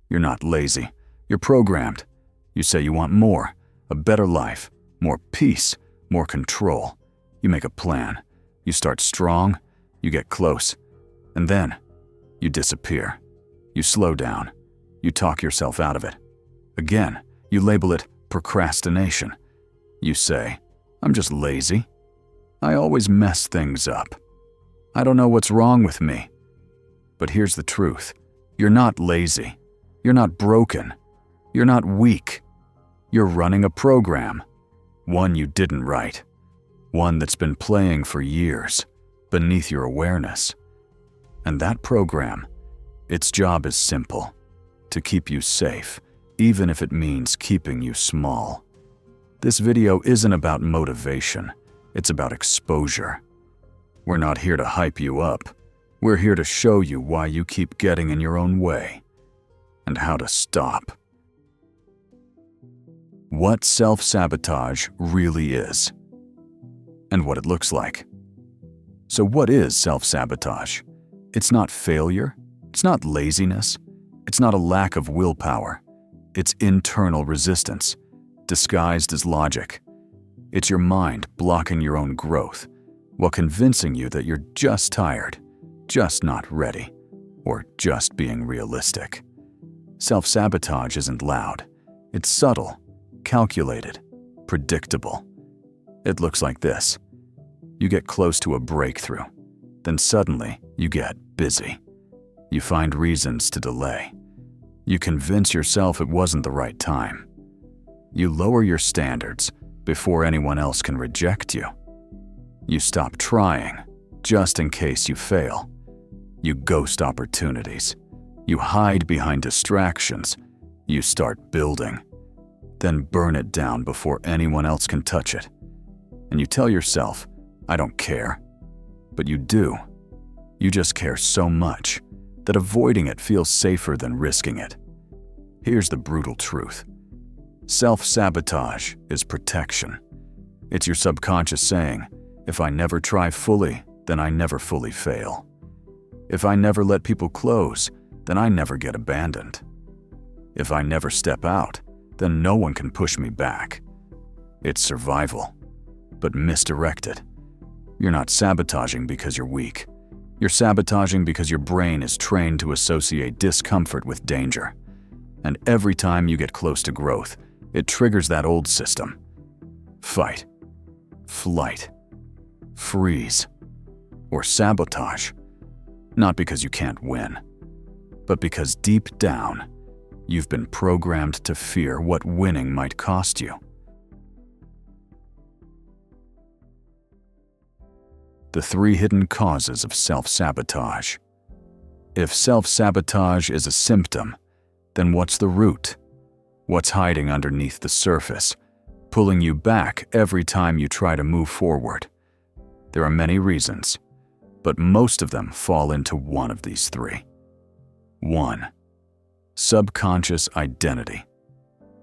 You're not lazy. You're programmed. You say you want more, a better life, more peace, more control. You make a plan. You start strong, you get close, and then you disappear. You slow down. You talk yourself out of it. Again, you label it procrastination. You say, I'm just lazy. I always mess things up. I don't know what's wrong with me. But here's the truth. You're not lazy. You're not broken. You're not weak. You're running a program. One you didn't write. One that's been playing for years, beneath your awareness. And that program, its job is simple. To keep you safe, even if it means keeping you small. This video isn't about motivation. It's about exposure. We're not here to hype you up. We're here to show you why you keep getting in your own way and how to stop. What self-sabotage really is and what it looks like. So what is self-sabotage? It's not failure. It's not laziness. It's not a lack of willpower. It's internal resistance, disguised as logic. It's your mind blocking your own growth while convincing you that you're just tired, just not ready, or just being realistic. Self-sabotage isn't loud. It's subtle, calculated, predictable. It looks like this. You get close to a breakthrough. Then suddenly, you get busy. You find reasons to delay. You convince yourself it wasn't the right time. You lower your standards before anyone else can reject you. You stop trying, just in case you fail. You ghost opportunities. You hide behind distractions. You start building. Then burn it down before anyone else can touch it. And you tell yourself, I don't care. But you do. You just care so much that avoiding it feels safer than risking it. Here's the brutal truth. Self-sabotage is protection. It's your subconscious saying, if I never try fully, then I never fully fail. If I never let people close, then I never get abandoned. If I never step out, then no one can push me back. It's survival, but misdirected. You're not sabotaging because you're weak. You're sabotaging because your brain is trained to associate discomfort with danger. And every time you get close to growth, it triggers that old system. Fight, flight, freeze, or sabotage. Not because you can't win, but because deep down, you've been programmed to fear what winning might cost you. The 3 hidden causes of self-sabotage. If self-sabotage is a symptom, then what's the root? What's hiding underneath the surface, pulling you back every time you try to move forward? There are many reasons, but most of them fall into one of these 3. 1. Subconscious identity.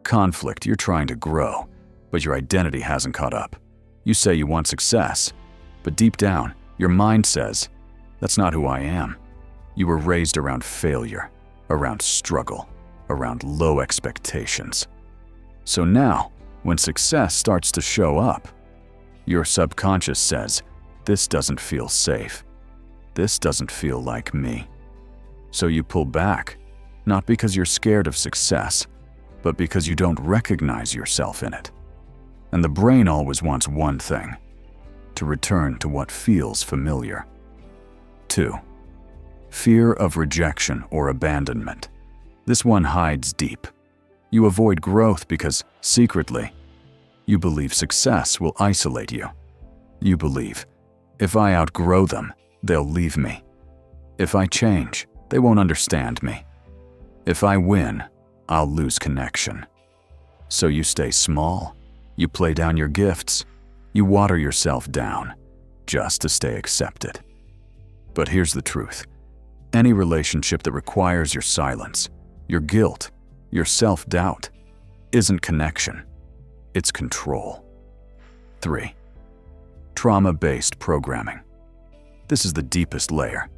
Conflict. You're trying to grow, but your identity hasn't caught up. You say you want success, but deep down, your mind says, that's not who I am. You were raised around failure, around struggle, around low expectations. So now, when success starts to show up, your subconscious says, this doesn't feel safe. This doesn't feel like me. So you pull back, not because you're scared of success, but because you don't recognize yourself in it. And the brain always wants one thing: to return to what feels familiar. 2. Fear of rejection or abandonment. This one hides deep. You avoid growth because, secretly, you believe success will isolate you. You believe, if I outgrow them, they'll leave me. If I change, they won't understand me. If I win, I'll lose connection. So you stay small. You play down your gifts. You water yourself down, just to stay accepted. But here's the truth. Any relationship that requires your silence, your guilt, your self-doubt, isn't connection. It's control. 3. Trauma-based programming. This is the deepest layer.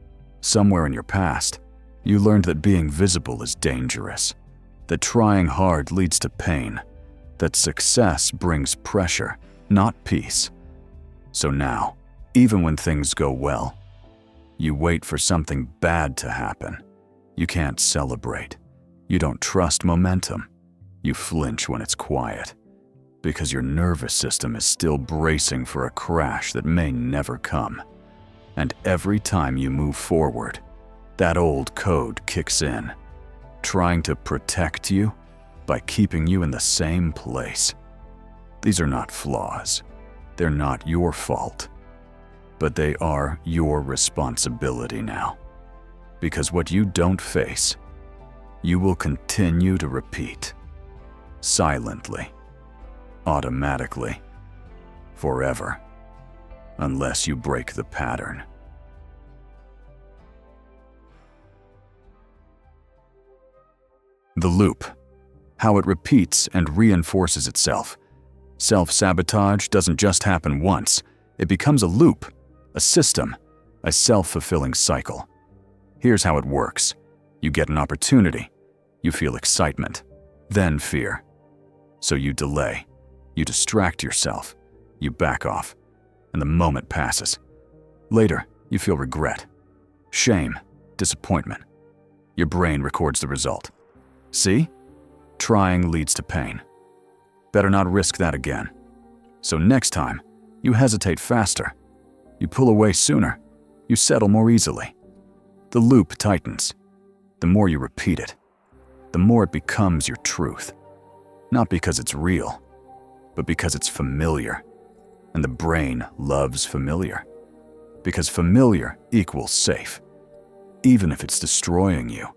Somewhere in your past, You learned that being visible is dangerous, that trying hard leads to pain, that success brings pressure, not peace. So now, even when things go well, you wait for something bad to happen. You can't celebrate. You don't trust momentum. You flinch when it's quiet, because your nervous system is still bracing for a crash that may never come. And every time you move forward, that old code kicks in, trying to protect you by keeping you in the same place. These are not flaws. They're not your fault. But they are your responsibility now. Because what you don't face, you will continue to repeat. Silently. Automatically. Forever. Unless you break the pattern. The loop. How it repeats and reinforces itself. Self-sabotage doesn't just happen once. It becomes a loop, a system, a self-fulfilling cycle. Here's how it works. You get an opportunity. You feel excitement, then fear. So you delay. You distract yourself. You back off. And the moment passes. Later, you feel regret, shame, disappointment. Your brain records the result. See? Trying leads to pain. Better not risk that again. So next time, you hesitate faster. You pull away sooner. You settle more easily. The loop tightens. The more you repeat it, the more it becomes your truth. Not because it's real, but because it's familiar. And the brain loves familiar. Because familiar equals safe. Even if it's destroying you.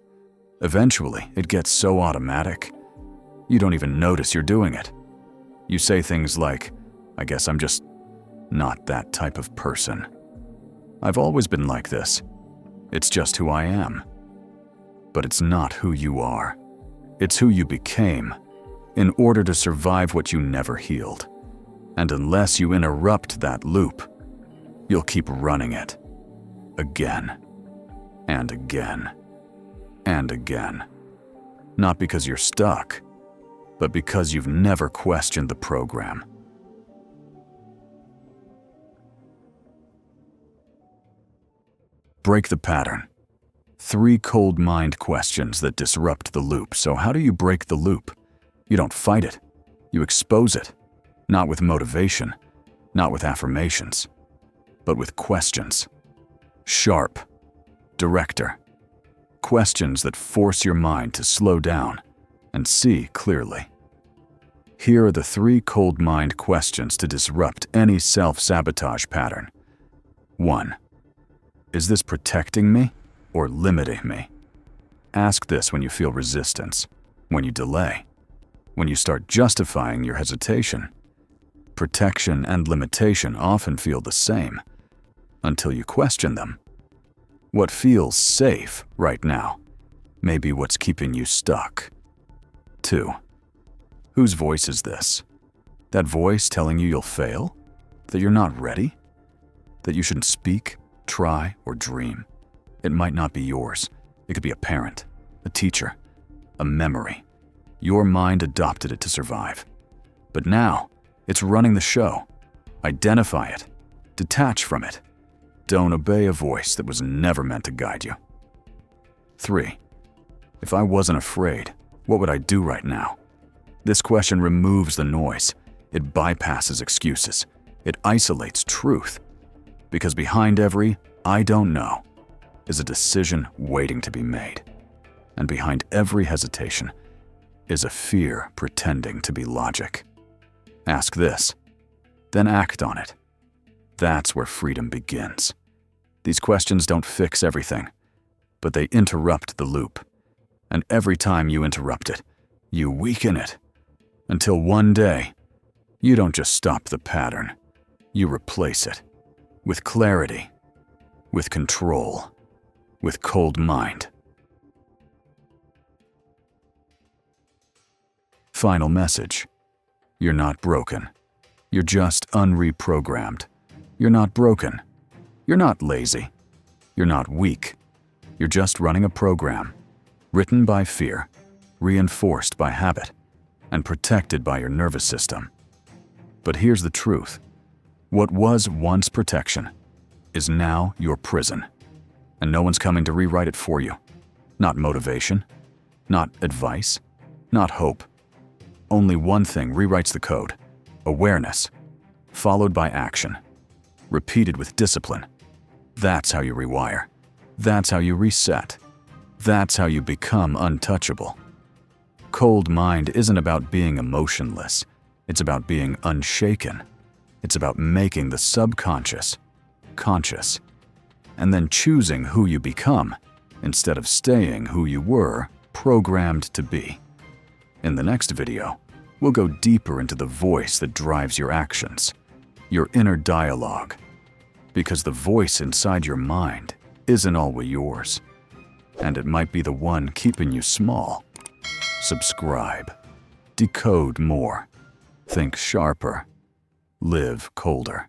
Eventually, it gets so automatic, you don't even notice you're doing it. You say things like, I guess I'm just not that type of person. I've always been like this. It's just who I am. But it's not who you are. It's who you became in order to survive what you never healed. And unless you interrupt that loop, you'll keep running it. Again. And again. And again. Not because you're stuck, but because you've never questioned the program. Break the pattern. 3 cold mind questions that disrupt the loop. So how do you break the loop? You don't fight it. You expose it. Not with motivation, not with affirmations, but with questions. Sharp. Director. Questions that force your mind to slow down and see clearly. Here are the 3 cold mind questions to disrupt any self-sabotage pattern. 1. Is this protecting me or limiting me? Ask this when you feel resistance, when you delay, when you start justifying your hesitation. Protection and limitation often feel the same until you question them. What feels safe right now may be what's keeping you stuck. 2. Whose voice is this? That voice telling you you'll fail? That you're not ready? That you shouldn't speak, try, or dream? It might not be yours. It could be a parent, a teacher, a memory. Your mind adopted it to survive. But now, it's running the show. Identify it. Detach from it. Don't obey a voice that was never meant to guide you. 3. If I wasn't afraid, what would I do right now? This question removes the noise. It bypasses excuses. It isolates truth. Because behind every "I don't know" is a decision waiting to be made. And behind every hesitation is a fear pretending to be logic. Ask this, then act on it. That's where freedom begins. These questions don't fix everything, but they interrupt the loop. And every time you interrupt it, you weaken it. Until one day, you don't just stop the pattern, you replace it. With clarity, with control, with cold mind. Final message. You're not broken. You're just unreprogrammed. You're not broken. You're not lazy. You're not weak. You're just running a program, written by fear, reinforced by habit, and protected by your nervous system. But here's the truth. What was once protection is now your prison. And no one's coming to rewrite it for you. Not motivation, not advice, not hope. Only one thing rewrites the code: awareness, followed by action, repeated with discipline. That's how you rewire. That's how you reset. That's how you become untouchable. Cold mind isn't about being emotionless. It's about being unshaken. It's about making the subconscious conscious, and then choosing who you become instead of staying who you were programmed to be. In the next video, we'll go deeper into the voice that drives your actions, your inner dialogue, because the voice inside your mind isn't always yours, and it might be the one keeping you small. Subscribe, decode more, think sharper, live colder.